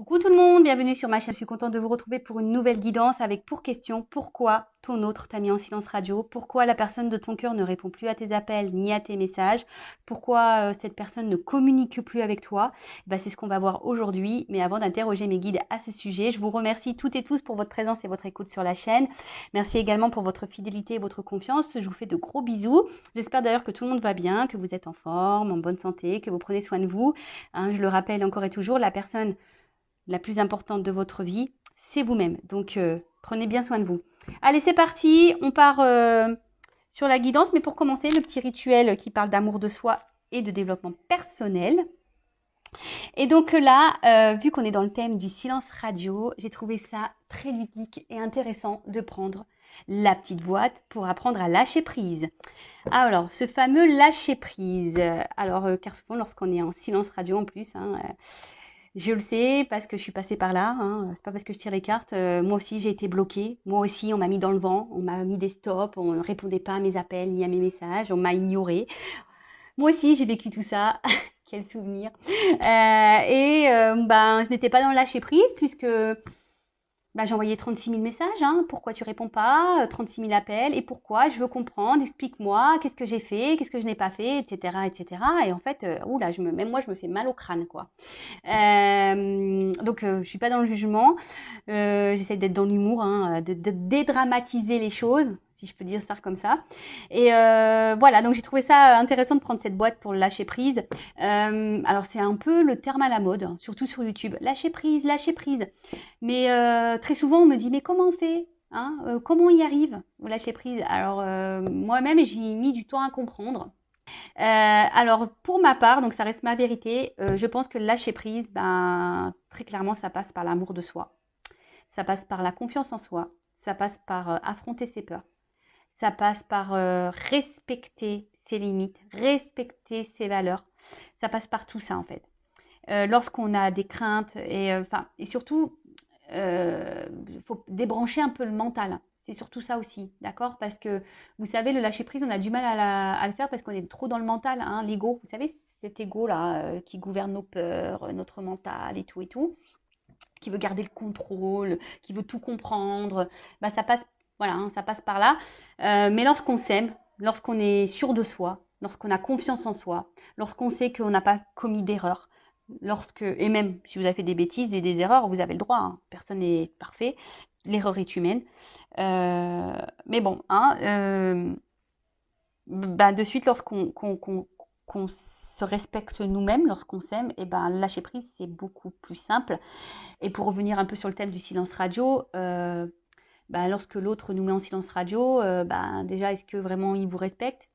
Coucou tout le monde, bienvenue sur ma chaîne. Je suis contente de vous retrouver pour une nouvelle guidance avec pour question pourquoi ton autre t'a mis en silence radio, pourquoi la personne de ton cœur ne répond plus à tes appels ni à tes messages, pourquoi cette personne ne communique plus avec toi. C'est ce qu'on va voir aujourd'hui. Mais avant d'interroger mes guides à ce sujet, je vous remercie toutes et tous pour votre présence et votre écoute sur la chaîne. Merci également pour votre fidélité et votre confiance. Je vous fais de gros bisous. J'espère d'ailleurs que tout le monde va bien, que vous êtes en forme, en bonne santé, que vous prenez soin de vous. Je le rappelle encore et toujours, la personne la plus importante de votre vie, c'est vous-même. Donc, prenez bien soin de vous. Allez, c'est parti. On part sur la guidance. Mais pour commencer, le petit rituel qui parle d'amour de soi et de développement personnel. Et donc là, vu qu'on est dans le thème du silence radio, j'ai trouvé ça très ludique et intéressant de prendre la petite boîte pour apprendre à lâcher prise. Alors, ce fameux lâcher prise. Alors, car souvent, lorsqu'on est en silence radio en plus, je le sais parce que je suis passée par là. C'est pas parce que je tire les cartes. Moi aussi, j'ai été bloquée. Moi aussi, on m'a mis dans le vent. On m'a mis des stops. On ne répondait pas à mes appels ni à mes messages. On m'a ignorée. Moi aussi, j'ai vécu tout ça. Quel souvenir. Je n'étais pas dans le lâcher prise puisque j'ai envoyé 36 000 messages. Pourquoi tu réponds pas? 36 000 appels. Et pourquoi? Je veux comprendre. Explique-moi. Qu'est-ce que j'ai fait? Qu'est-ce que je n'ai pas fait? Etc. etc. Et en fait, même moi, je me fais mal au crâne, quoi. Je suis pas dans le jugement. J'essaie d'être dans l'humour, de dédramatiser les choses, si je peux dire ça comme ça. Et voilà, donc j'ai trouvé ça intéressant de prendre cette boîte pour le lâcher prise. Alors c'est un peu le terme à la mode, surtout sur YouTube. Lâcher prise, lâcher prise. Mais très souvent on me dit mais comment on fait? Comment on y arrive au lâcher prise? Alors moi-même j'ai mis du temps à comprendre. Alors pour ma part, donc ça reste ma vérité, je pense que le lâcher prise, très clairement ça passe par l'amour de soi, ça passe par la confiance en soi, ça passe par affronter ses peurs, ça passe par respecter ses limites, respecter ses valeurs, ça passe par tout ça en fait. Lorsqu'on a des craintes et surtout, faut débrancher un peu le mental. C'est surtout ça aussi, d'accord? Parce que, vous savez, le lâcher prise, on a du mal à le faire parce qu'on est trop dans le mental, l'ego. Vous savez, cet ego-là qui gouverne nos peurs, notre mental et tout, qui veut garder le contrôle, qui veut tout comprendre. Ça passe, voilà, ça passe par là. Mais lorsqu'on s'aime, lorsqu'on est sûr de soi, lorsqu'on a confiance en soi, lorsqu'on sait qu'on n'a pas commis d'erreur, et même si vous avez fait des bêtises et des erreurs, vous avez le droit, personne n'est parfait, l'erreur est humaine. Mais bon, de suite, lorsqu'on se respecte nous-mêmes, lorsqu'on s'aime, lâcher prise, c'est beaucoup plus simple. Et pour revenir un peu sur le thème du silence radio, lorsque l'autre nous met en silence radio, déjà, est-ce que vraiment il vous respecte,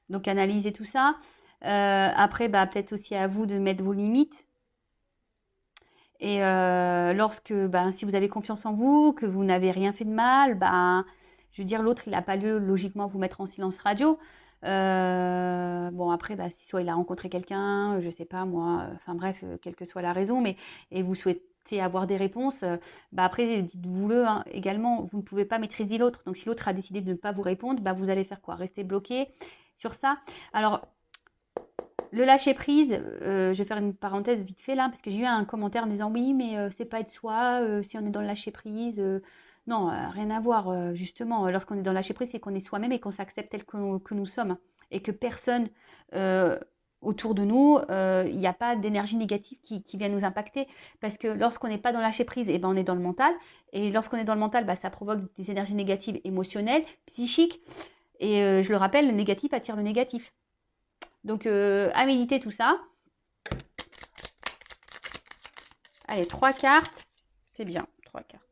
donc analysez tout ça. Après, peut-être aussi à vous de mettre vos limites. Et si vous avez confiance en vous, que vous n'avez rien fait de mal, je veux dire, l'autre, il n'a pas lieu logiquement vous mettre en silence radio. Après, soit il a rencontré quelqu'un, je sais pas moi, quelle que soit la raison, et vous souhaitez avoir des réponses, après, dites-vous-le également, vous ne pouvez pas maîtriser l'autre. Donc, si l'autre a décidé de ne pas vous répondre, vous allez faire quoi? Rester bloqué sur ça? Alors, le lâcher prise, je vais faire une parenthèse vite fait là, parce que j'ai eu un commentaire en disant oui, mais c'est pas être soi, si on est dans le lâcher prise. Non, rien à voir. Justement, lorsqu'on est dans le lâcher prise, c'est qu'on est soi-même et qu'on s'accepte tel que nous sommes. Et que personne autour de nous, il n'y a pas d'énergie négative qui vient nous impacter. Parce que lorsqu'on n'est pas dans le lâcher prise, on est dans le mental. Et lorsqu'on est dans le mental, ça provoque des énergies négatives émotionnelles, psychiques. Et je le rappelle, le négatif attire le négatif. Donc, à méditer tout ça. Allez, 3 cartes. C'est bien, 3 cartes.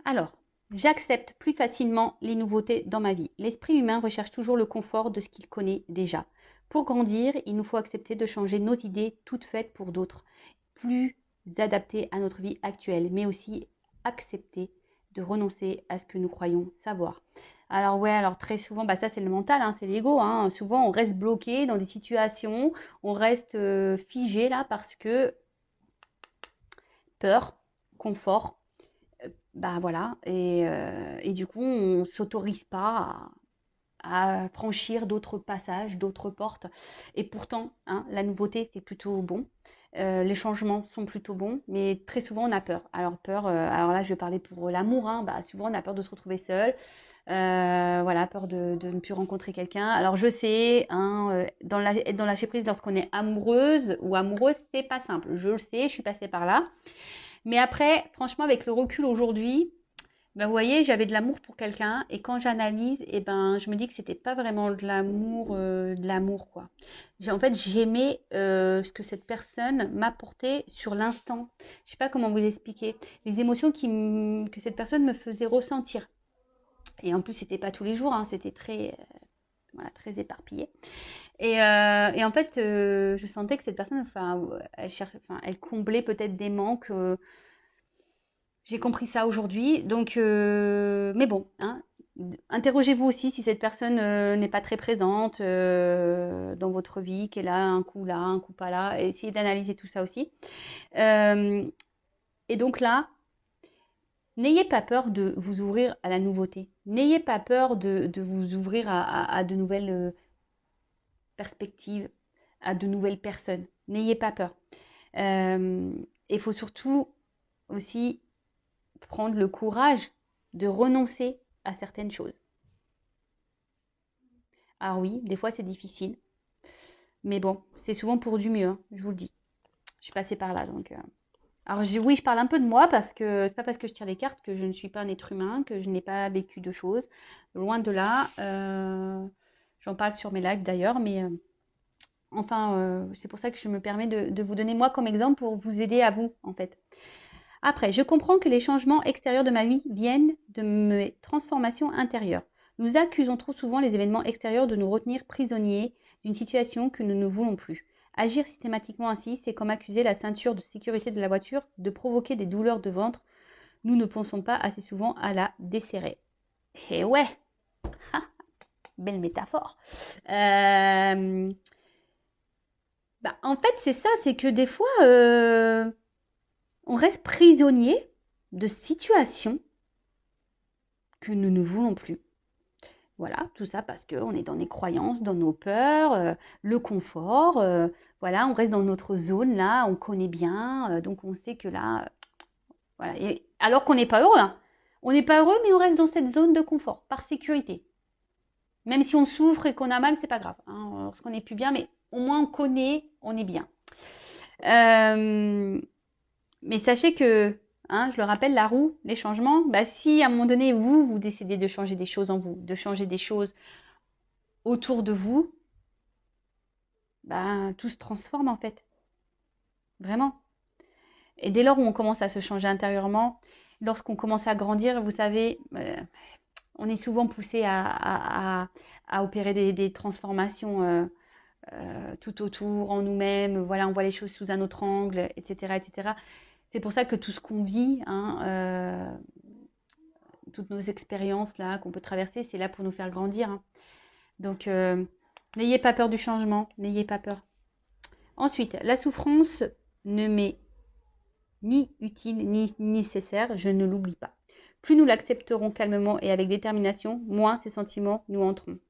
Alors, j'accepte plus facilement les nouveautés dans ma vie. L'esprit humain recherche toujours le confort de ce qu'il connaît déjà. Pour grandir, il nous faut accepter de changer nos idées toutes faites pour d'autres, plus adaptées à notre vie actuelle, mais aussi accepter de renoncer à ce que nous croyons savoir. Alors très souvent, ça c'est le mental, c'est l'ego. Souvent on reste bloqué dans des situations, on reste figé là parce que peur, confort, bah voilà, et du coup, on s'autorise pas à franchir d'autres passages, d'autres portes. Et pourtant, hein, la nouveauté, c'est plutôt bon. Les changements sont plutôt bons, mais très souvent on a peur. Alors peur, alors là je vais parler pour l'amour, hein, bah, souvent on a peur de se retrouver seul, voilà, peur de ne plus rencontrer quelqu'un. Alors je sais, hein, être dans lâcher prise lorsqu'on est amoureuse ou amoureuse, c'est pas simple. Je le sais, je suis passée par là. Mais après, franchement, avec le recul aujourd'hui, ben, vous voyez, j'avais de l'amour pour quelqu'un et quand j'analyse, eh ben, je me dis que c'était pas vraiment de l'amour quoi. En fait, j'aimais ce que cette personne m'apportait sur l'instant. Je sais pas comment vous expliquer. Les émotions que cette personne me faisait ressentir. Et en plus, c'était pas tous les jours, hein, c'était voilà, très éparpillé. Et en fait, je sentais que cette personne, enfin, elle comblait peut-être des manques. J'ai compris ça aujourd'hui. Donc, mais bon, hein, interrogez-vous aussi si cette personne n'est pas très présente dans votre vie, qu'elle a un coup là, un coup pas là. Essayez d'analyser tout ça aussi. Euh, et donc là, n'ayez pas peur de vous ouvrir à la nouveauté. N'ayez pas peur de vous ouvrir à de nouvelles perspectives, à de nouvelles personnes. N'ayez pas peur. Il faut surtout aussi prendre le courage de renoncer à certaines choses. Alors oui, des fois c'est difficile, mais bon, c'est souvent pour du mieux, hein, je vous le dis. Je suis passée par là, donc. Alors oui, je parle un peu de moi parce que c'est pas parce que je tire les cartes que je ne suis pas un être humain, que je n'ai pas vécu de choses. Loin de là. J'en parle sur mes lives d'ailleurs, mais enfin, c'est pour ça que je me permets de vous donner moi comme exemple pour vous aider à vous, en fait. Après, je comprends que les changements extérieurs de ma vie viennent de mes transformations intérieures. Nous accusons trop souvent les événements extérieurs de nous retenir prisonniers d'une situation que nous ne voulons plus. Agir systématiquement ainsi, c'est comme accuser la ceinture de sécurité de la voiture de provoquer des douleurs de ventre. Nous ne pensons pas assez souvent à la desserrer. Eh ouais, belle métaphore. En fait, c'est ça, c'est que des fois, on reste prisonnier de situations que nous ne voulons plus. Voilà, tout ça parce qu'on est dans nos croyances, dans nos peurs, le confort. Voilà, on reste dans notre zone là, on connaît bien, donc on sait que là, voilà. Et, alors qu'on n'est pas heureux, hein. On n'est pas heureux, mais on reste dans cette zone de confort, par sécurité. Même si on souffre et qu'on a mal, c'est pas grave, hein, lorsqu'on n'est plus bien, mais au moins on connaît, on est bien. Mais sachez que, hein, je le rappelle, la roue, les changements, bah, si à un moment donné, vous décidez de changer des choses en vous, de changer des choses autour de vous, bah, tout se transforme en fait. Vraiment. Et dès lors où on commence à se changer intérieurement, lorsqu'on commence à grandir, vous savez, on est souvent poussé à opérer des transformations tout autour, en nous-mêmes. Voilà, on voit les choses sous un autre angle, etc., etc. C'est pour ça que tout ce qu'on vit, hein, toutes nos expériences là qu'on peut traverser, c'est là pour nous faire grandir, hein. Donc, n'ayez pas peur du changement, n'ayez pas peur. Ensuite, la souffrance ne m'est ni utile ni nécessaire, je ne l'oublie pas. Plus nous l'accepterons calmement et avec détermination, moins ces sentiments nous entreront.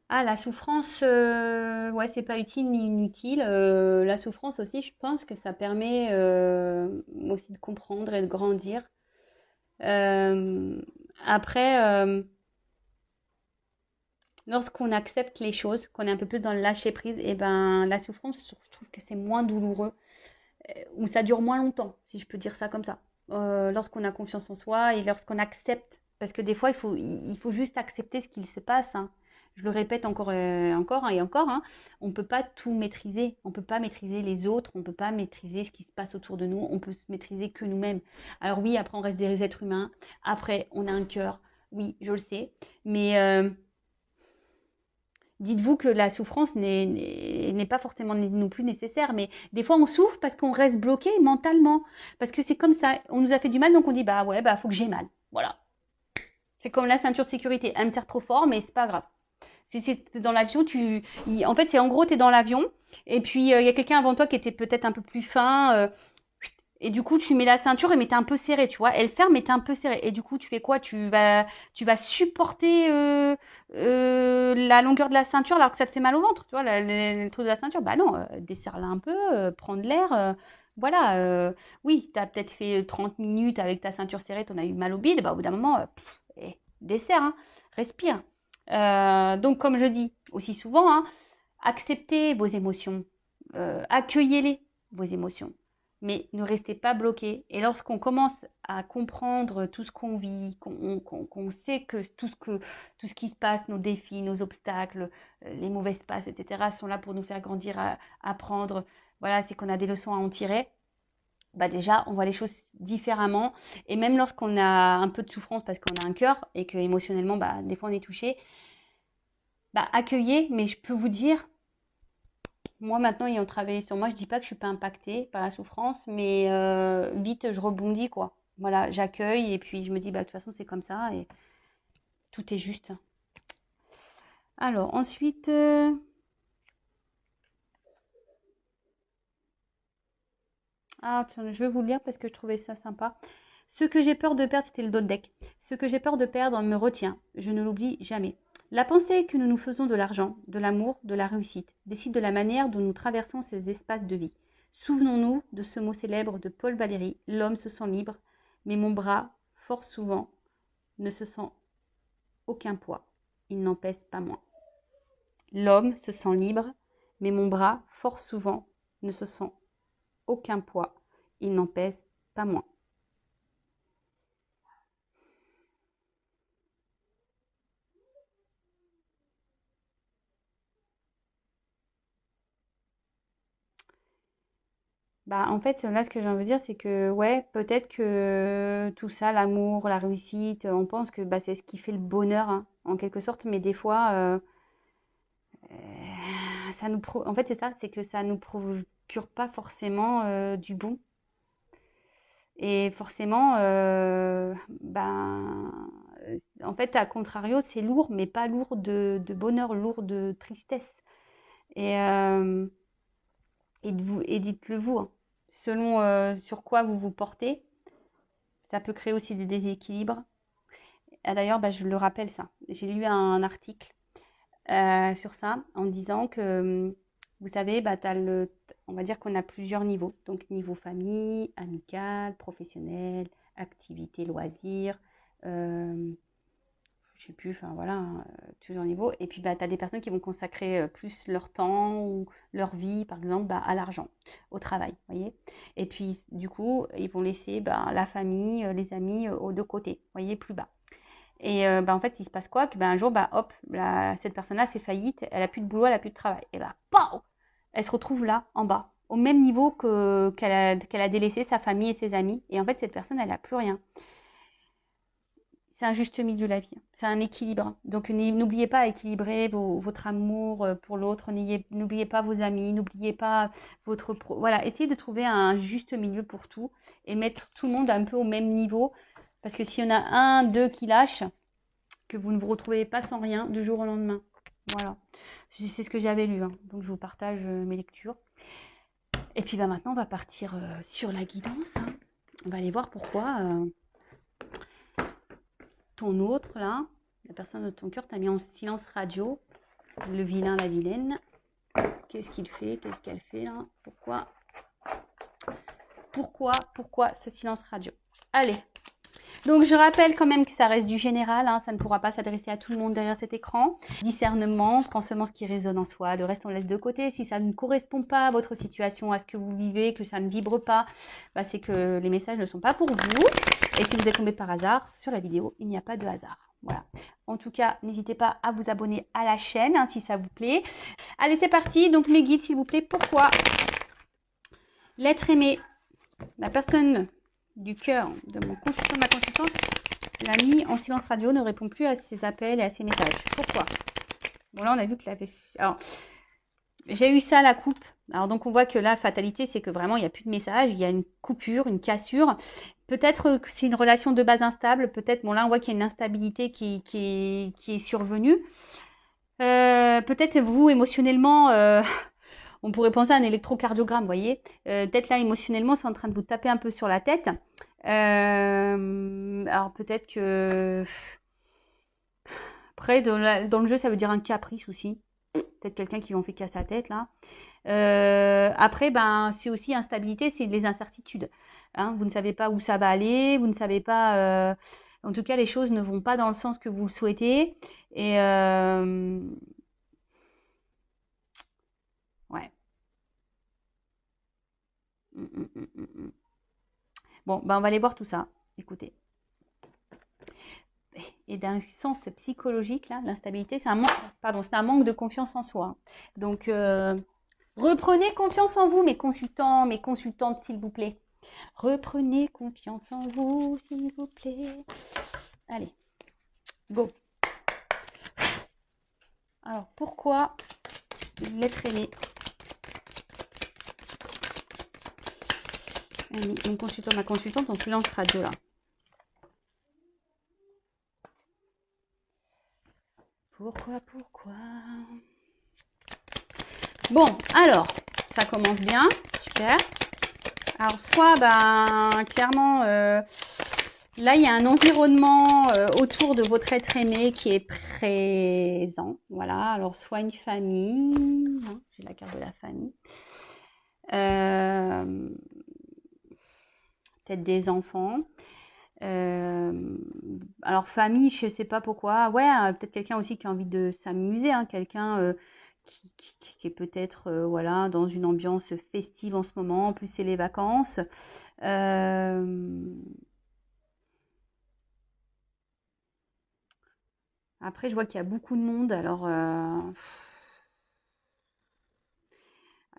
Ah, la souffrance, ouais, c'est pas utile ni inutile. La souffrance aussi, je pense que ça permet aussi de comprendre et de grandir. Euh, après, lorsqu'on accepte les choses, qu'on est un peu plus dans le lâcher prise, et ben la souffrance, je trouve que c'est moins douloureux, ou ça dure moins longtemps, si je peux dire ça comme ça. Lorsqu'on a confiance en soi et lorsqu'on accepte, parce que des fois il faut juste accepter ce qu'il se passe, hein. Je le répète encore, encore, hein, et encore, hein. On ne peut pas tout maîtriser. On ne peut pas maîtriser les autres. On ne peut pas maîtriser ce qui se passe autour de nous. On peut se maîtriser que nous-mêmes. Alors oui, après, on reste des êtres humains. Après, on a un cœur. Oui, je le sais. Mais dites-vous que la souffrance n'est pas forcément non plus nécessaire. Mais des fois, on souffre parce qu'on reste bloqué mentalement. Parce que c'est comme ça. On nous a fait du mal, donc on dit, bah ouais, bah faut que j'ai mal. Voilà. C'est comme la ceinture de sécurité. Elle me sert trop fort, mais c'est pas grave. Si c'est dans l'avion, en fait, c'est en gros, tu es dans l'avion, et puis il y a quelqu'un avant toi qui était peut-être un peu plus fin, Et du coup, tu mets la ceinture et mais t'es un peu serré, tu vois. Elle ferme, mais t'es un peu serré. Et du coup, tu fais quoi? Tu vas supporter la longueur de la ceinture alors que ça te fait mal au ventre, tu vois, le truc de la ceinture. Bah non, desserre-la un peu, prends de l'air. Voilà. Oui, t'as peut-être fait 30 minutes avec ta ceinture serrée, t'en as eu mal au bide. Bah au bout d'un moment, desserre, hein, respire. Donc, comme je dis aussi souvent, hein, acceptez vos émotions, accueillez-les, vos émotions, mais ne restez pas bloqués. Et lorsqu'on commence à comprendre tout ce qu'on vit, qu'on sait que tout ce qui se passe, nos défis, nos obstacles, les mauvaises passes, etc., sont là pour nous faire grandir, apprendre, voilà, c'est qu'on a des leçons à en tirer. Bah déjà, on voit les choses différemment. Et même lorsqu'on a un peu de souffrance parce qu'on a un cœur et que émotionnellement, bah, des fois on est touché, bah, accueillez, mais je peux vous dire, moi, maintenant, ayant travaillé sur moi, je dis pas que je suis pas impactée par la souffrance, mais vite, je rebondis, quoi. Voilà, j'accueille et puis je me dis, bah, de toute façon, c'est comme ça et tout est juste. Alors, ensuite, tiens, je vais vous le lire parce que je trouvais ça sympa. Ce que j'ai peur de perdre, c'était le dos de deck. Ce que j'ai peur de perdre me retient. Je ne l'oublie jamais. La pensée que nous nous faisons de l'argent, de l'amour, de la réussite décide de la manière dont nous traversons ces espaces de vie. Souvenons-nous de ce mot célèbre de Paul Valéry, l'homme se sent libre, mais mon bras, fort souvent, ne se sent aucun poids. Il n'en pèse pas moins. L'homme se sent libre, mais mon bras, fort souvent, ne se sent aucun poids. Il n'en pèse pas moins. Bah, en fait, là, ce que j'ai envie de dire, c'est que, ouais, peut-être que tout ça, l'amour, la réussite, on pense que bah, c'est ce qui fait le bonheur, hein, en quelque sorte, mais des fois, en fait, c'est ça, c'est que ça nous procure pas forcément du bon. Et forcément, en fait, à contrario, c'est lourd, mais pas lourd de bonheur, lourd de tristesse. Et, euh, et dites-le vous, hein, selon sur quoi vous vous portez, ça peut créer aussi des déséquilibres. Et d'ailleurs, bah, je le rappelle ça. J'ai lu un article sur ça en disant que, vous savez, bah, on va dire qu'on a plusieurs niveaux. Donc, niveau famille, amical, professionnel, activité, loisirs, je sais plus, enfin voilà, hein, plusieurs niveaux. Et puis, bah, tu as des personnes qui vont consacrer plus leur temps ou leur vie, par exemple, bah, à l'argent, au travail, voyez. Et puis, du coup, ils vont laisser bah, la famille, les amis aux deux côtés, voyez, plus bas. Et bah, en fait, il se passe quoi? Que bah, un jour, bah, hop, cette personne-là fait faillite, elle a plus de boulot, elle a plus de travail. Et bah, pow, elle se retrouve là, en bas, au même niveau qu'elle a délaissé sa famille et ses amis. Et en fait, cette personne, elle n'a plus rien. C'est un juste milieu la vie, c'est un équilibre. Donc n'oubliez pas à équilibrer votre amour pour l'autre, n'oubliez pas vos amis, n'oubliez pas voilà, essayez de trouver un juste milieu pour tout et mettre tout le monde un peu au même niveau. Parce que s'il y en a un, deux qui lâchent, que vous ne vous retrouvez pas sans rien du jour au lendemain. Voilà, c'est ce que j'avais lu, hein. Donc je vous partage mes lectures. Et puis bah, maintenant, on va partir sur la guidance, hein. On va aller voir pourquoi ton autre, là, la personne de ton cœur, t'a mis en silence radio. Le vilain, la vilaine. Qu'est-ce qu'il fait? Qu'est-ce qu'elle fait, là? Pourquoi ce silence radio? Allez. Donc, je rappelle quand même que ça reste du général, hein, ça ne pourra pas s'adresser à tout le monde derrière cet écran. Discernement, prends seulement ce qui résonne en soi, le reste on laisse de côté. Si ça ne correspond pas à votre situation, à ce que vous vivez, que ça ne vibre pas, bah, c'est que les messages ne sont pas pour vous. Et si vous êtes tombé par hasard sur la vidéo, il n'y a pas de hasard. Voilà. En tout cas, n'hésitez pas à vous abonner à la chaîne, hein, si ça vous plaît. Allez, c'est parti. Donc, mes guides, s'il vous plaît, pourquoi l'être aimé, la personne du cœur de mon consultant, de ma consultante, l'a mis en silence radio, ne répond plus à ses appels et à ses messages. Pourquoi? Bon, là, on a vu qu'il avait... Alors, j'ai eu ça à la coupe. Alors, donc, on voit que la fatalité, c'est que vraiment, il n'y a plus de message. Il y a une coupure, une cassure. Peut-être que c'est une relation de base instable. Peut-être, bon, là, on voit qu'il y a une instabilité qui est survenue. Peut-être, vous, émotionnellement... on pourrait penser à un électrocardiogramme, vous voyez. Peut-être là, émotionnellement, c'est en train de vous taper un peu sur la tête. Alors peut-être que... Après, dans le jeu, ça veut dire un caprice aussi. Peut-être quelqu'un qui en fait qu'à sa tête, là. Après, ben, c'est aussi instabilité, c'est les incertitudes. Hein, vous ne savez pas où ça va aller, vous ne savez pas... en tout cas, les choses ne vont pas dans le sens que vous le souhaitez. Et... ouais. Bon, ben, on va aller voir tout ça. Écoutez. Et d'un sens psychologique, là, l'instabilité, c'est un manque de confiance en soi. Donc, reprenez confiance en vous, mes consultants, mes consultantes, s'il vous plaît. Reprenez confiance en vous, s'il vous plaît. Allez, go. Alors, pourquoi l'être aimé? Mon consultant, ma consultante en silence radio, là. Pourquoi? Bon, alors, ça commence bien, super. Alors, soit, ben, clairement, là, il y a un environnement autour de votre être aimé qui est présent. Voilà, alors, soit une famille, hein, j'ai la carte de la famille. Peut-être des enfants. Alors famille, je sais pas pourquoi. Ouais, peut-être quelqu'un aussi qui a envie de s'amuser, hein, quelqu'un qui est peut-être voilà dans une ambiance festive en ce moment. En plus, c'est les vacances. Après, je vois qu'il y a beaucoup de monde. Alors,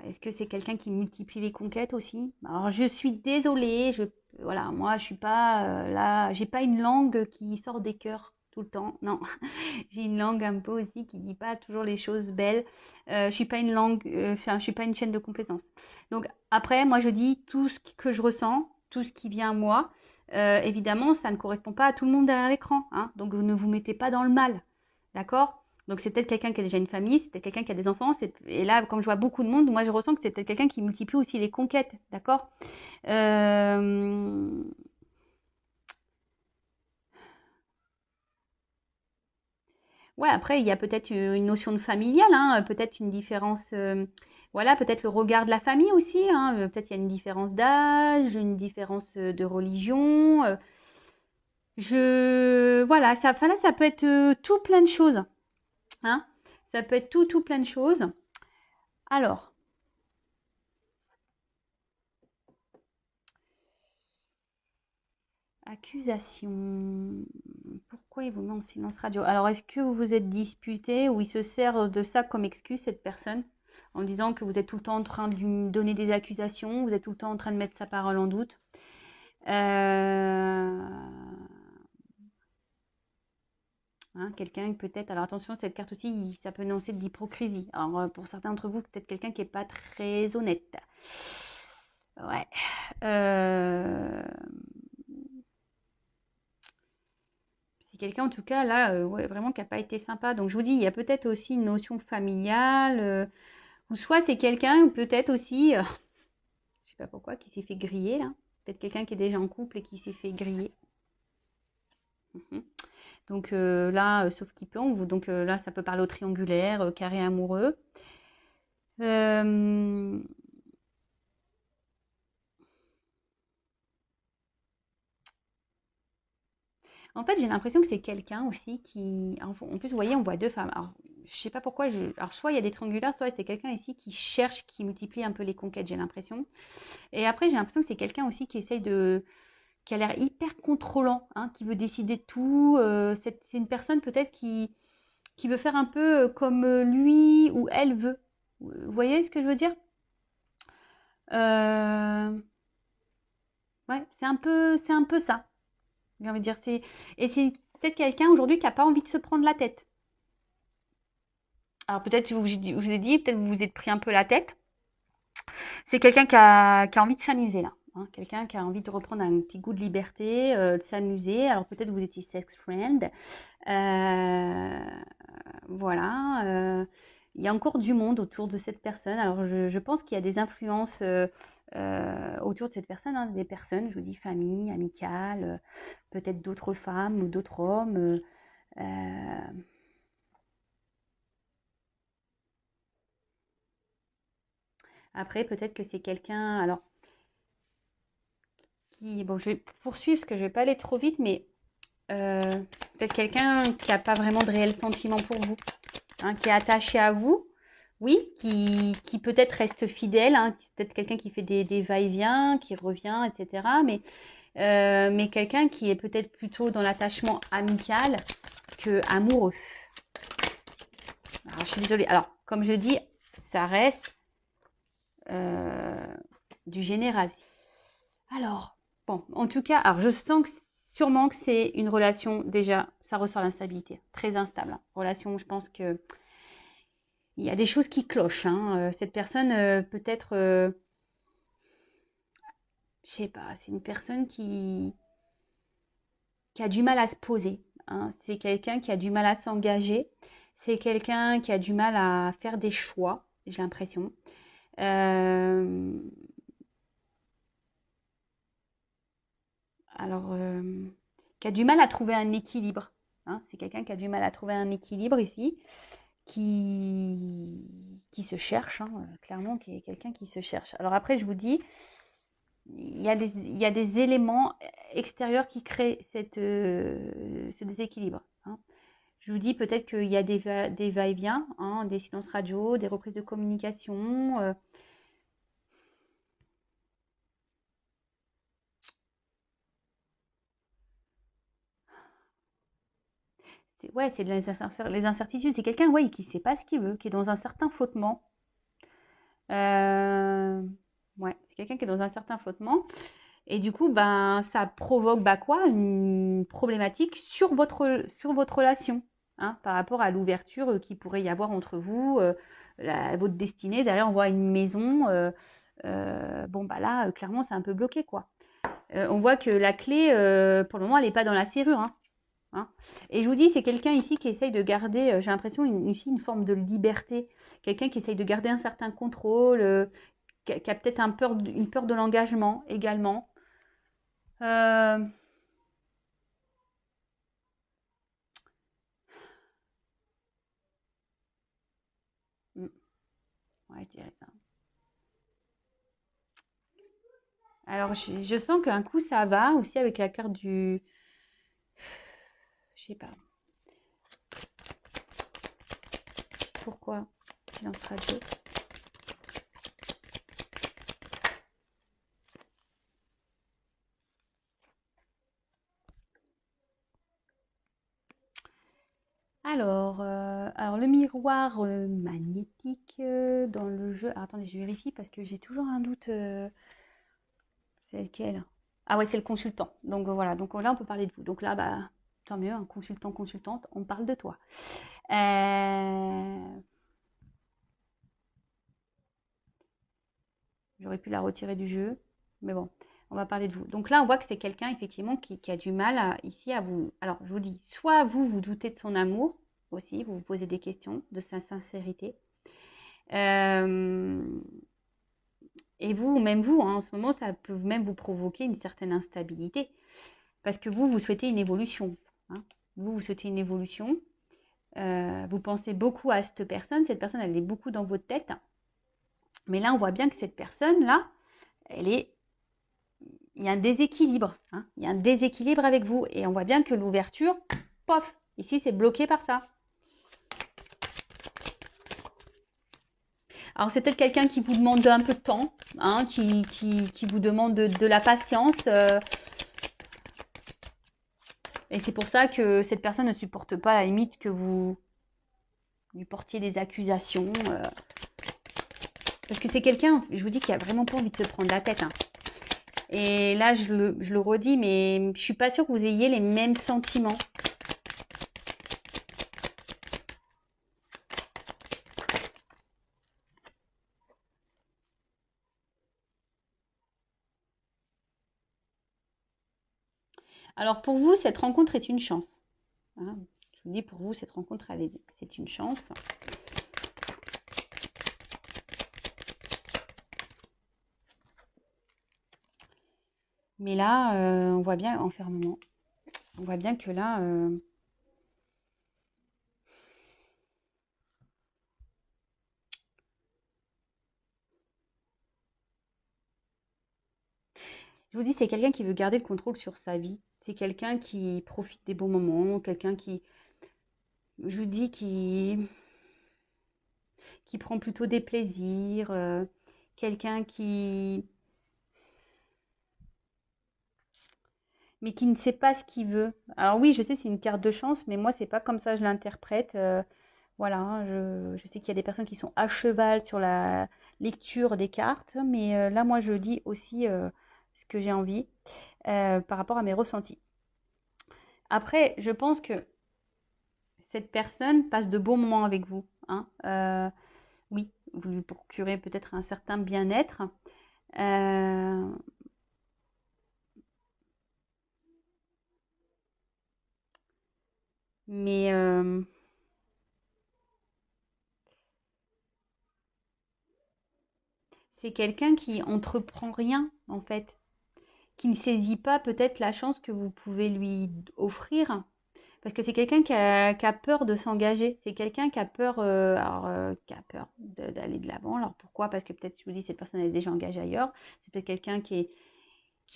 est-ce que c'est quelqu'un qui multiplie les conquêtes aussi? Alors, je suis désolée, voilà, moi, je suis pas là, j'ai pas une langue qui sort des cœurs tout le temps. Non, j'ai une langue un peu aussi qui dit pas toujours les choses belles. Je suis pas une langue, enfin, je suis pas une chaîne de complaisance. Donc après, moi, je dis tout ce que je ressens, tout ce qui vient à moi. Évidemment, ça ne correspond pas à tout le monde derrière l'écran, hein. Donc ne vous mettez pas dans le mal, d'accord? Donc c'est peut-être quelqu'un qui a déjà une famille, c'est peut-être quelqu'un qui a des enfants. Et là, comme je vois beaucoup de monde, moi je ressens que c'est peut-être quelqu'un qui multiplie aussi les conquêtes, d'accord? Ouais, après, il y a peut-être une notion de familial, hein, peut-être une différence, voilà, peut-être le regard de la famille aussi, hein, peut-être il y a une différence d'âge, une différence de religion. Voilà, enfin là, ça peut être tout plein de choses, hein. Ça peut être tout plein de choses. Alors, accusation. Pourquoi il vous met en silence radio? Alors, est-ce que vous vous êtes disputé ou il se sert de ça comme excuse, cette personne, en disant que vous êtes tout le temps en train de lui donner des accusations, vous êtes tout le temps en train de mettre sa parole en doute? Hein, quelqu'un peut-être, alors attention, cette carte aussi, ça peut annoncer de l'hypocrisie. Alors, pour certains d'entre vous, peut-être quelqu'un qui n'est pas très honnête. Ouais. C'est quelqu'un en tout cas là, ouais, vraiment qui n'a pas été sympa. Donc je vous dis, il y a peut-être aussi une notion familiale, ou soit c'est quelqu'un peut-être aussi, je sais pas pourquoi, qui s'est fait griller là. Peut-être quelqu'un qui est déjà en couple et qui s'est fait griller. Donc là, sauf qui plombe, donc là ça peut parler au triangulaire, carré amoureux. En fait, j'ai l'impression que c'est quelqu'un aussi qui. En plus, vous voyez, on voit deux femmes. Alors, je sais pas pourquoi. Alors, soit il y a des triangulaires, soit c'est quelqu'un ici qui cherche, qui multiplie un peu les conquêtes, j'ai l'impression. Et après, j'ai l'impression que c'est quelqu'un aussi qui essaye de. Qui a l'air hyper contrôlant, hein, qui veut décider de tout. C'est une personne peut-être qui veut faire un peu comme lui ou elle veut. Vous voyez ce que je veux dire? Ouais, c'est un peu ça. J'ai envie de dire, et c'est peut-être quelqu'un aujourd'hui qui n'a pas envie de se prendre la tête. Alors peut-être vous ai dit, peut-être vous vous êtes pris un peu la tête. C'est quelqu'un qui a envie de s'amuser là, hein. Quelqu'un qui a envie de reprendre un petit goût de liberté, de s'amuser. Alors peut-être vous étiez sex friend. Voilà. il y a encore du monde autour de cette personne. Alors, je pense qu'il y a des influences autour de cette personne, hein, des personnes, je vous dis famille, amicale, peut-être d'autres femmes ou d'autres hommes. Après, peut-être que c'est quelqu'un, alors, bon, je vais poursuivre parce que je vais pas aller trop vite, mais peut-être quelqu'un qui n'a pas vraiment de réel sentiment pour vous, hein, qui est attaché à vous, oui, qui peut-être reste fidèle, hein, peut-être quelqu'un qui fait des va-et-vient, qui revient, etc. Mais quelqu'un qui est peut-être plutôt dans l'attachement amical que amoureux. Alors, je suis désolée. Alors, comme je dis, ça reste du général. Alors, bon, en tout cas, alors je sens que sûrement que c'est une relation, déjà, ça ressort l'instabilité, très instable, hein. Relation, je pense que il y a des choses qui clochent, hein. Cette personne, peut-être, je sais pas, c'est une personne qui a du mal à se poser, hein. C'est quelqu'un qui a du mal à s'engager. C'est quelqu'un qui a du mal à faire des choix, j'ai l'impression. Euh, alors, qui a du mal à trouver un équilibre, hein. C'est quelqu'un qui a du mal à trouver un équilibre ici, qui se cherche, hein, clairement, qui est quelqu'un qui se cherche. Alors après, je vous dis, il y a des éléments extérieurs qui créent ce déséquilibre, hein. Je vous dis peut-être qu'il y a des va-et-vient, hein, des silences radio, des reprises de communication. Ouais, c'est les incertitudes. C'est quelqu'un, ouais, qui ne sait pas ce qu'il veut, qui est dans un certain flottement. Euh, ouais, c'est quelqu'un qui est dans un certain flottement. Et du coup, ben, ça provoque bah, quoi? Une problématique sur votre relation, hein, par rapport à l'ouverture qu'il pourrait y avoir entre vous, votre destinée. Derrière, on voit une maison. Bon, bah là, clairement, c'est un peu bloqué, quoi. On voit que la clé, pour le moment, elle n'est pas dans la serrure, hein, hein. Et je vous dis, c'est quelqu'un ici qui essaye de garder, j'ai l'impression, ici, une forme de liberté. Quelqu'un qui essaye de garder un certain contrôle, qui a peut-être une peur de l'engagement également. Euh, hmm, ouais, je dirais ça. Alors, je sens qu'un coup, ça va aussi avec la carte du... Je sais pas. Pourquoi? Silence radio. Alors le miroir magnétique dans le jeu. Alors, attendez, je vérifie parce que j'ai toujours un doute. C'est lequel? Ah ouais, c'est le consultant. Donc voilà, donc là on peut parler de vous. Donc là, bah tant mieux, un consultant, consultante, on parle de toi. Euh, J'aurais pu la retirer du jeu, mais bon, on va parler de vous. Donc là, on voit que c'est quelqu'un effectivement qui a du mal ici à vous. Alors je vous dis, soit vous vous doutez de son amour aussi, vous vous posez des questions, de sa sincérité. Euh, et vous, même vous, hein, en ce moment, ça peut même vous provoquer une certaine instabilité. Parce que vous souhaitez une évolution, hein. Vous souhaitez une évolution. Vous pensez beaucoup à cette personne. Cette personne, elle est beaucoup dans votre tête. Mais là, on voit bien que cette personne-là, elle est... il y a un déséquilibre, hein. Il y a un déséquilibre avec vous. Et on voit bien que l'ouverture, pof, ici, c'est bloqué par ça. Alors, c'est peut-être quelqu'un qui vous demande un peu de temps, hein, qui vous demande de la patience. Et c'est pour ça que cette personne ne supporte pas à la limite que vous lui portiez des accusations. Parce que c'est quelqu'un, je vous dis, qui a vraiment pas envie de se prendre la tête, hein. Et là, je le redis, mais je suis pas sûre que vous ayez les mêmes sentiments. Alors pour vous, cette rencontre est une chance, hein. Je vous dis, pour vous, cette rencontre, c'est une chance. Mais là, on voit bien, enfermement, on voit bien que là, je vous dis, c'est quelqu'un qui veut garder le contrôle sur sa vie. C'est quelqu'un qui profite des bons moments, quelqu'un qui, je vous dis, qui prend plutôt des plaisirs, quelqu'un qui, mais qui ne sait pas ce qu'il veut. Alors oui, je sais, c'est une carte de chance, mais moi, c'est pas comme ça que je l'interprète. Voilà, hein, je sais qu'il y a des personnes qui sont à cheval sur la lecture des cartes, mais là, moi, je dis aussi ce que j'ai envie par rapport à mes ressentis. Après, je pense que cette personne passe de bons moments avec vous, hein. Oui, vous lui procurez peut-être un certain bien-être. Euh, mais c'est quelqu'un qui entreprend rien, en fait, qui ne saisit pas peut-être la chance que vous pouvez lui offrir. Parce que c'est quelqu'un qui a peur de s'engager. C'est quelqu'un qui a peur, qui a peur d'aller de l'avant. Alors pourquoi? Parce que peut-être, je vous dis, cette personne elle est déjà engagée ailleurs. C'est peut-être quelqu'un qui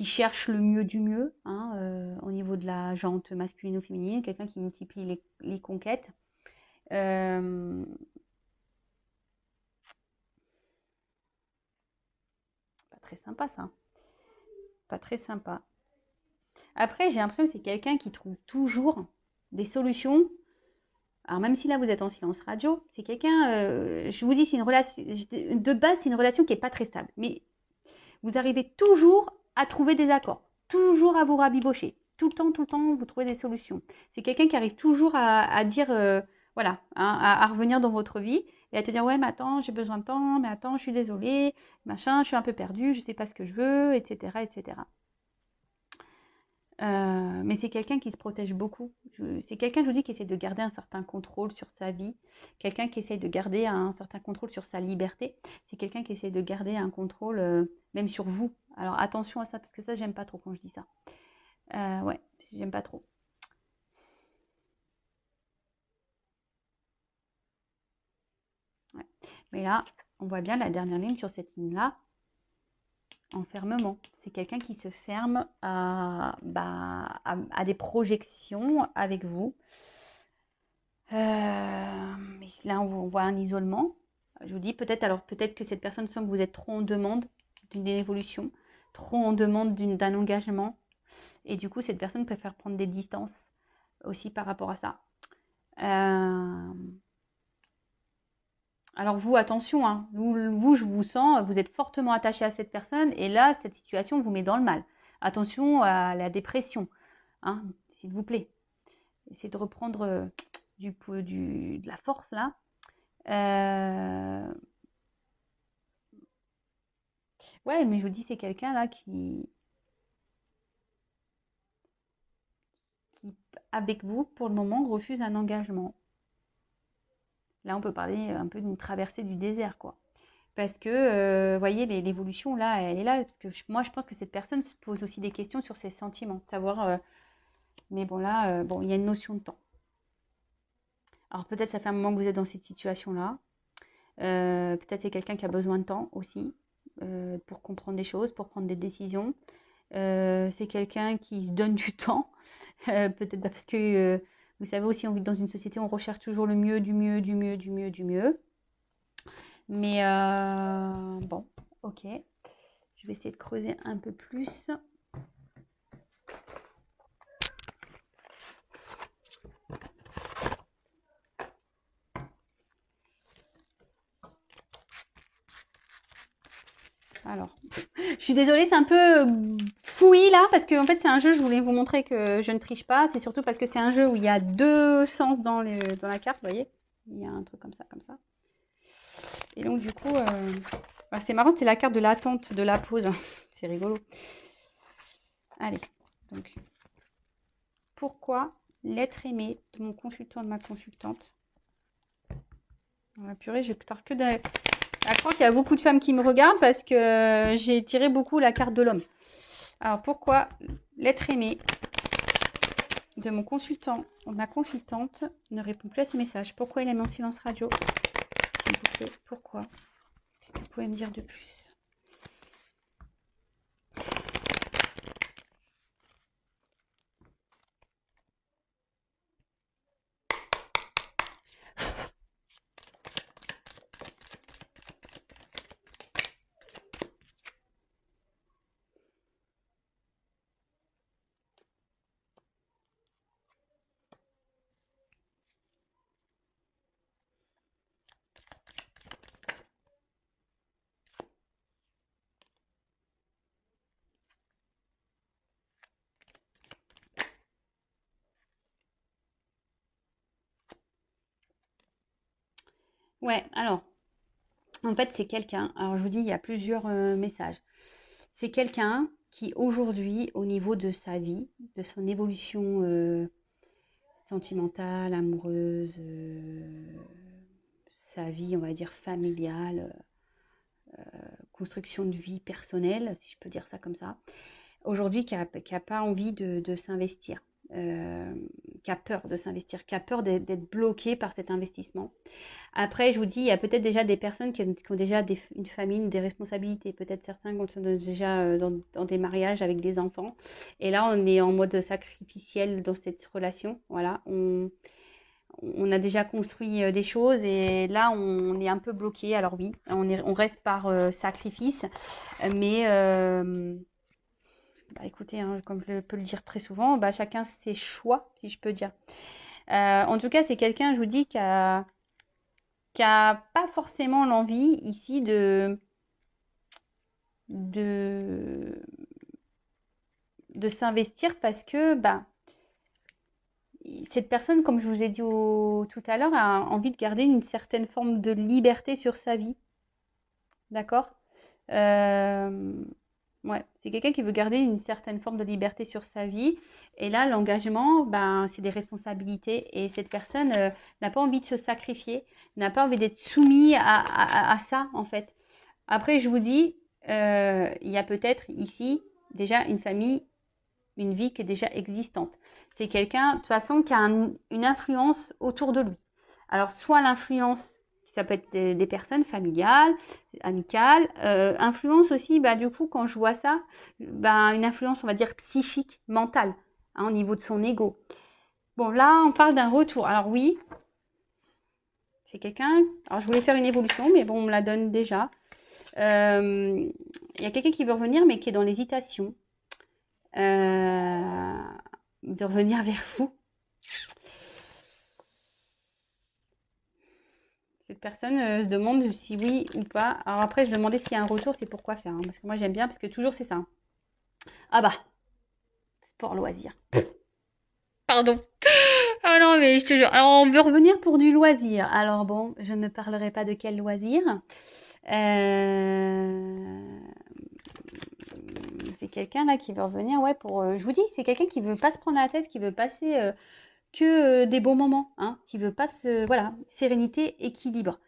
cherche le mieux du mieux, hein, au niveau de la jante masculine ou féminine. Quelqu'un qui multiplie les conquêtes. Euh, Pas très sympa ça. Pas très sympa. Après, j'ai l'impression que c'est quelqu'un qui trouve toujours des solutions. Alors même si là vous êtes en silence radio, c'est quelqu'un, je vous dis, c'est une relation, de base c'est une relation qui n'est pas très stable. Mais vous arrivez toujours à trouver des accords, toujours à vous rabibocher. Tout le temps, vous trouvez des solutions. C'est quelqu'un qui arrive toujours à dire, voilà, hein, à revenir dans votre vie et à te dire, ouais, mais attends, j'ai besoin de temps, mais attends, je suis désolée, machin, je suis un peu perdue, je ne sais pas ce que je veux, etc., etc. Mais c'est quelqu'un qui se protège beaucoup. C'est quelqu'un, je vous dis, qui essaie de garder un certain contrôle sur sa vie. Quelqu'un qui essaie de garder un certain contrôle sur sa liberté. C'est quelqu'un qui essaie de garder un contrôle même sur vous. Alors attention à ça, parce que ça, j'aime pas trop quand je dis ça. Ouais, j'aime pas trop. Ouais. Mais là, on voit bien la dernière ligne sur cette ligne-là. Enfermement. C'est quelqu'un qui se ferme à des projections avec vous. Mais là, on voit un isolement. Je vous dis peut-être que cette personne sent que vous êtes trop en demande d'une évolution, trop en demande d'un engagement. Et du coup, cette personne préfère prendre des distances aussi par rapport à ça. Alors vous, attention, hein, vous, je vous sens, vous êtes fortement attaché à cette personne et là, cette situation vous met dans le mal. Attention à la dépression, hein, s'il vous plaît. Essayez de reprendre de la force là. Euh, Ouais, mais je vous dis, c'est quelqu'un là qui, avec vous, pour le moment, refuse un engagement. Là, on peut parler un peu d'une traversée du désert, quoi. Parce que, vous voyez, l'évolution, là, elle est là. Parce que moi, je pense que cette personne se pose aussi des questions sur ses sentiments. Savoir, mais bon, là, bon, il y a une notion de temps. Alors, peut-être ça fait un moment que vous êtes dans cette situation-là. Peut-être c'est quelqu'un qui a besoin de temps aussi pour comprendre des choses, pour prendre des décisions. C'est quelqu'un qui se donne du temps. Peut-être parce que, vous savez aussi, on vit dans une société où on recherche toujours le mieux, du mieux, du mieux, du mieux, du mieux. Mais bon, ok. Je vais essayer de creuser un peu plus. Alors, je suis désolée, c'est un peu fouillis là, parce que en fait c'est un jeu, je voulais vous montrer que je ne triche pas. C'est surtout parce que c'est un jeu où il y a deux sens dans la carte, vous voyez. Il y a un truc comme ça, comme ça. Et donc du coup, c'est marrant, c'est la carte de l'attente, de la pause. C'est rigolo. Allez, donc, pourquoi l'être aimé de mon consultant, de ma consultante? Purée, je pars que de... Je crois qu'il y a beaucoup de femmes qui me regardent parce que j'ai tiré beaucoup la carte de l'homme. Alors, pourquoi l'être aimé de mon consultant ou ma consultante ne répond plus à ses messages? Pourquoi il a mis en silence radio? S'il vous plaît, pourquoi? Est-ce que vous pouvez me dire de plus? Ouais, alors, en fait, c'est quelqu'un, alors je vous dis, il y a plusieurs messages. C'est quelqu'un qui, aujourd'hui, au niveau de sa vie, de son évolution sentimentale, amoureuse, sa vie, on va dire, familiale, construction de vie personnelle, si je peux dire ça comme ça, aujourd'hui, qui a pas envie de s'investir, qui a peur de s'investir, qui a peur d'être bloqué par cet investissement. Après, je vous dis, il y a peut-être déjà des personnes qui ont déjà une famille, des responsabilités. Peut-être certains qui sont déjà dans des mariages avec des enfants. Et là, on est en mode sacrificiel dans cette relation. Voilà, on a déjà construit des choses et là, on est un peu bloqué. Alors oui, on reste par sacrifice, mais bah, écoutez, hein, comme je peux le dire très souvent, bah, chacun ses choix, si je peux dire. En tout cas, c'est quelqu'un, je vous dis, qui a pas forcément l'envie ici de, de s'investir parce que bah, cette personne, comme je vous ai dit tout à l'heure, a envie de garder une certaine forme de liberté sur sa vie. D'accord? Euh, ouais, c'est quelqu'un qui veut garder une certaine forme de liberté sur sa vie. Et là, l'engagement, ben, c'est des responsabilités. Et cette personne n'a pas envie de se sacrifier, n'a pas envie d'être soumise à ça, en fait. Après, je vous dis, il y a peut-être ici déjà une famille, une vie qui est déjà existante. C'est quelqu'un, de toute façon, qui a une influence autour de lui. Alors, soit l'influence, ça peut être des personnes familiales, amicales, influence aussi, bah, du coup, quand je vois ça, bah, une influence, on va dire, psychique, mentale, hein, au niveau de son ego. Bon, là, on parle d'un retour. Alors oui, c'est quelqu'un, alors je voulais faire une évolution, mais bon, on me la donne déjà. Il y a quelqu'un qui veut revenir, mais qui est dans l'hésitation de revenir vers vous. Cette personne se demande si oui ou pas. Alors après, je demandais s'il y a un retour, c'est pourquoi faire. Hein, parce que moi, j'aime bien, parce que toujours, c'est ça. Ah bah, sport loisir. Pardon. Ah non, mais je te jure. Alors, on veut revenir pour du loisir. Alors bon, je ne parlerai pas de quel loisir. C'est quelqu'un là qui veut revenir, ouais, pour. Je vous dis, c'est quelqu'un qui veut pas se prendre la tête, qui veut passer que des bons moments, hein, qui veut pas voilà, sérénité, équilibre.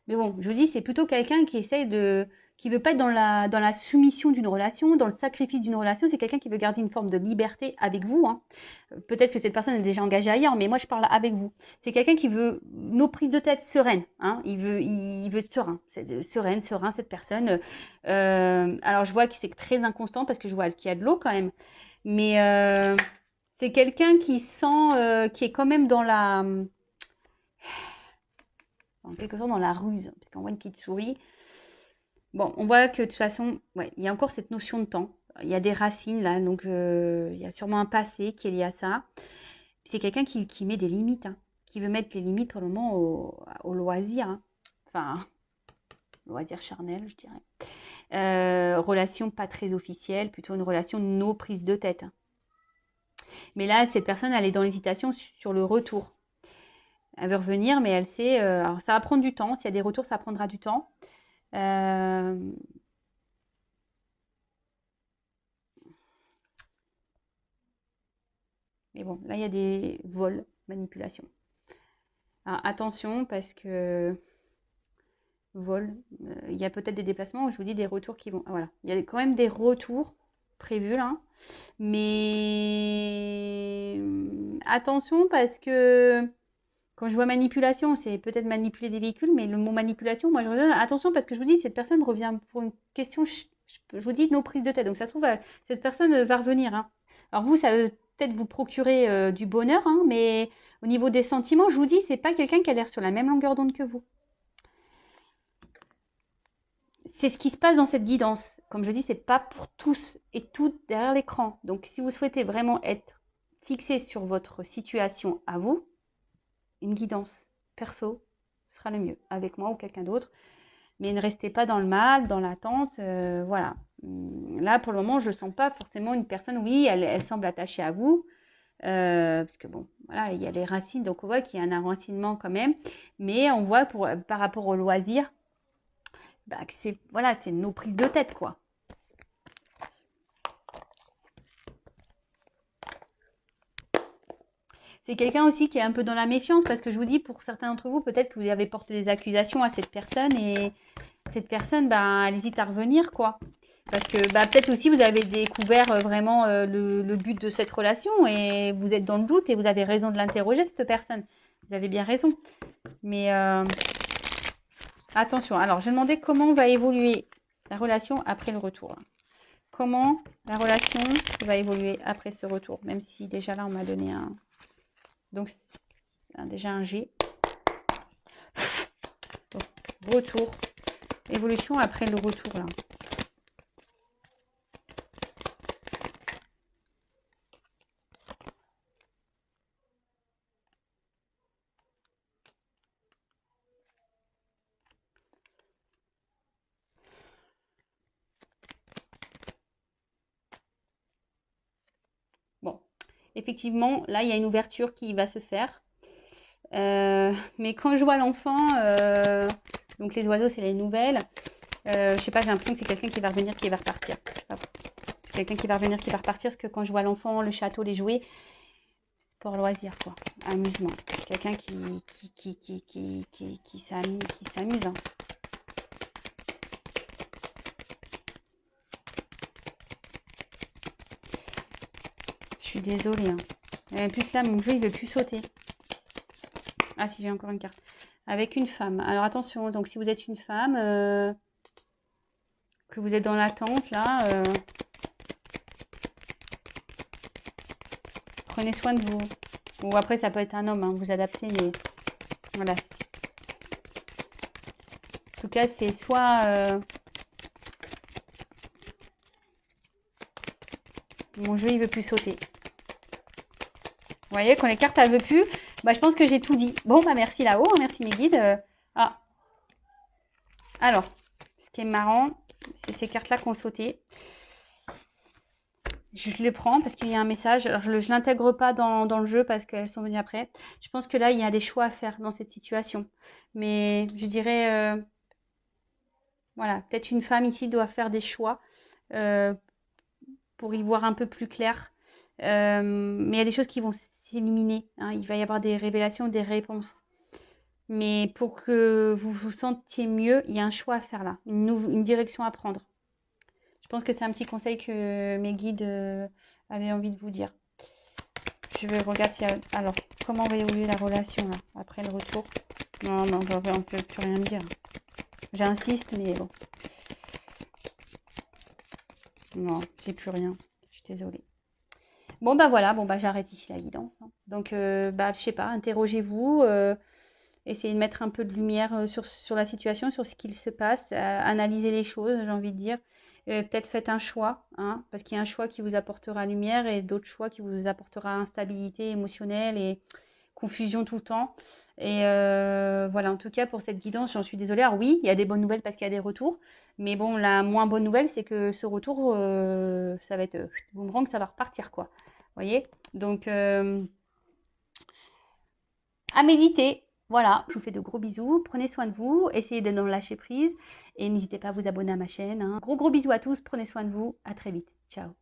Mais bon, je vous dis, c'est plutôt quelqu'un qui essaye qui veut pas être dans la soumission d'une relation, dans le sacrifice d'une relation. C'est quelqu'un qui veut garder une forme de liberté avec vous, hein. Peut-être que cette personne est déjà engagée ailleurs, mais moi je parle avec vous. C'est quelqu'un qui veut nos prises de tête sereines, hein. Il veut être serein, serein cette personne. Alors je vois que c'est très inconstant parce que je vois qu'il y a de l'eau quand même, mais c'est quelqu'un qui sent, qui est quand même en quelque sorte dans la ruse, parce qu'on voit une petite souris. Bon, on voit que de toute façon, ouais, il y a encore cette notion de temps. Il y a des racines là, donc il y a sûrement un passé qui est lié à ça. C'est quelqu'un qui met des limites, hein, qui veut mettre les limites pour le moment au loisir, hein. Enfin, loisir charnel, je dirais. Relation pas très officielle, plutôt une relation no prise de tête, hein. Mais là, cette personne, elle est dans l'hésitation sur le retour. Elle veut revenir, mais elle sait. Alors, ça va prendre du temps. S'il y a des retours, ça prendra du temps. Euh, mais bon, là, il y a des vols, manipulations. Alors, attention, parce que vol, il y a peut-être des déplacements où je vous dis des retours qui vont. Ah, voilà, il y a quand même des retours prévu là. Mais attention parce que quand je vois manipulation, c'est peut-être manipuler des véhicules, mais le mot manipulation, moi je redonne attention parce que je vous dis, cette personne revient pour une question, je vous dis, nos prises de tête. Donc ça se trouve, cette personne va revenir. Hein. Alors vous, ça va peut-être vous procurer du bonheur, hein, mais au niveau des sentiments, je vous dis, c'est pas quelqu'un qui a l'air sur la même longueur d'onde que vous. C'est ce qui se passe dans cette guidance. Comme je dis, c'est pas pour tous et toutes derrière l'écran. Donc si vous souhaitez vraiment être fixé sur votre situation à vous, une guidance perso sera le mieux, avec moi ou quelqu'un d'autre. Mais ne restez pas dans le mal, dans l'attente, voilà. Là, pour le moment, je ne sens pas forcément une personne, oui, elle semble attachée à vous, parce que bon, voilà, il y a les racines, donc on voit qu'il y a un enracinement quand même, mais on voit par rapport au loisir, bah, que c'est voilà, c'est nos prises de tête, quoi. C'est quelqu'un aussi qui est un peu dans la méfiance, parce que je vous dis, pour certains d'entre vous, peut-être que vous avez porté des accusations à cette personne, et cette personne, bah, elle hésite à revenir, quoi. Parce que bah, peut-être aussi vous avez découvert vraiment le but de cette relation et vous êtes dans le doute et vous avez raison de l'interroger, cette personne. Vous avez bien raison. Mais attention, alors je vais demander comment va évoluer la relation après le retour. Comment la relation va évoluer après ce retour, même si déjà là on m'a donné un... Donc déjà un G. Donc, retour. Évolution après le retour là. Bon, effectivement, là, il y a une ouverture qui va se faire. Mais quand je vois l'enfant, donc les oiseaux, c'est les nouvelles. Je sais pas, j'ai l'impression que c'est quelqu'un qui va revenir, qui va repartir. C'est quelqu'un qui va revenir, qui va repartir, parce que quand je vois l'enfant, le château, les jouets, sport loisir, quoi. Amusement. Quelqu'un qui s'amuse. Hein. Je suis désolée. Hein. Et plus là, mon jeu, il veut plus sauter. Ah si, j'ai encore une carte. Avec une femme. Alors attention, donc si vous êtes une femme, que vous êtes dans l'attente, là, prenez soin de vous. Ou après, ça peut être un homme, hein, vous adaptez, mais voilà. En tout cas, c'est soit... mon jeu, il veut plus sauter. Vous voyez, quand les cartes, elles veulent plus, bah, je pense que j'ai tout dit. Bon, bah merci là-haut, merci mes guides. Ah. Alors, ce qui est marrant, c'est ces cartes-là qui ont sauté. Je les prends parce qu'il y a un message. Alors, je ne l'intègre pas dans le jeu parce qu'elles sont venues après. Je pense que là, il y a des choix à faire dans cette situation. Mais je dirais, voilà, peut-être une femme ici doit faire des choix pour y voir un peu plus clair. Mais il y a des choses qui vont s'illuminer. Hein. Il va y avoir des révélations, des réponses. Mais pour que vous vous sentiez mieux, il y a un choix à faire là, une direction à prendre. Je pense que c'est un petit conseil que mes guides avaient envie de vous dire. Je vais regarder si... Alors, comment va évoluer la relation là, après le retour? Non, on ne peut plus rien me dire. J'insiste, mais bon. Non, j'ai plus rien. Je suis désolée. Bon, bah voilà, bon, bah j'arrête ici la guidance. Hein. Donc, bah, je sais pas, interrogez-vous. Essayez de mettre un peu de lumière sur la situation, sur ce qu'il se passe. Analysez les choses, j'ai envie de dire. Peut-être faites un choix, hein, parce qu'il y a un choix qui vous apportera lumière et d'autres choix qui vous apportera instabilité émotionnelle et confusion tout le temps. Et voilà, en tout cas, pour cette guidance, j'en suis désolée. Alors oui, il y a des bonnes nouvelles parce qu'il y a des retours. Mais bon, la moins bonne nouvelle, c'est que ce retour, ça va être boomerang, ça va repartir, quoi. Vous voyez? Donc, à méditer. Voilà, je vous fais de gros bisous. Prenez soin de vous. Essayez d'être dans le lâcher prise. Et n'hésitez pas à vous abonner à ma chaîne. Hein. Gros bisous à tous. Prenez soin de vous. À très vite. Ciao.